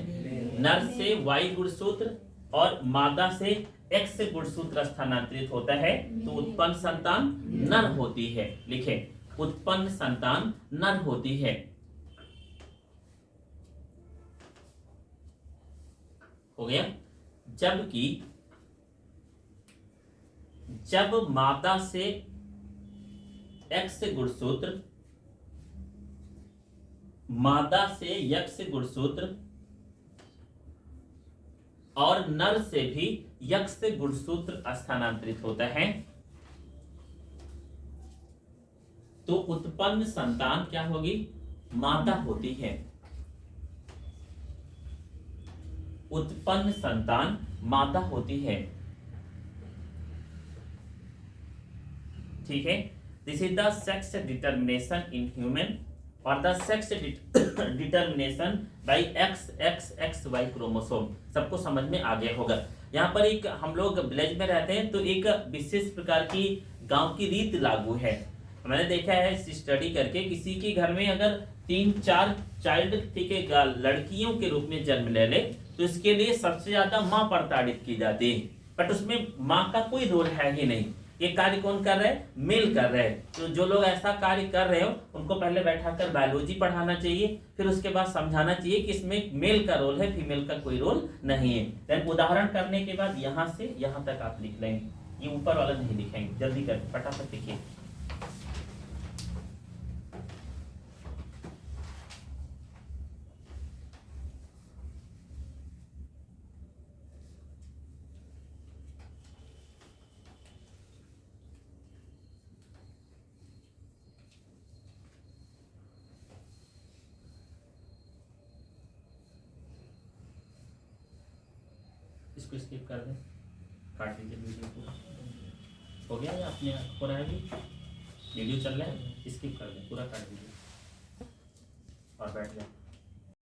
नर से वाई गुणसूत्र और मादा से एक्स गुणसूत्र स्थानांतरित होता है, तो उत्पन्न संतान नर होती है। लिखे, उत्पन्न संतान नर होती है। हो गया। जबकि जब मादा से एक्स गुणसूत्र मादा से यक्ष गुणसूत्र और नर से भी यक्ष गुणसूत्र स्थानांतरित होता है, तो उत्पन्न संतान क्या होगी? मादा होती है। उत्पन्न संतान मादा होती है। ठीक है। This is the sex determination in human और the sex determination by XXXY chromosome. सबको समझ में आ गया होगा। यहाँ पर एक, हम लोग विलेज में रहते हैं तो एक विशेष प्रकार की गांव की रीत लागू है। मैंने देखा है स्टडी करके, किसी के घर में अगर 3-4 चाइल्ड ठीक है लड़कियों के रूप में जन्म ले ले, तो इसके लिए सबसे ज्यादा माँ प्रताड़ित की जाती है, बट उसमें माँ का कोई रोल है ही नहीं। ये कार्य कौन कर रहे हैं? मेल कर रहे हैं। तो जो लोग ऐसा कार्य कर रहे हो उनको पहले बैठाकर बायोलॉजी पढ़ाना चाहिए, फिर उसके बाद समझाना चाहिए कि इसमें मेल का रोल है, फीमेल का कोई रोल नहीं है। देन उदाहरण करने के बाद यहाँ से यहाँ तक आप लिख लेंगे, ये ऊपर वाला नहीं लिखेंगे। जल्दी कर, फटाफट लिखिए। इसको स्किप कर दें, काट लीजिए वीडियो पूरा। हो गया या अपने हो रहा है? अभी वीडियो चल रहा है, स्किप कर दें, पूरा काट दीजिए और बैठ जाए।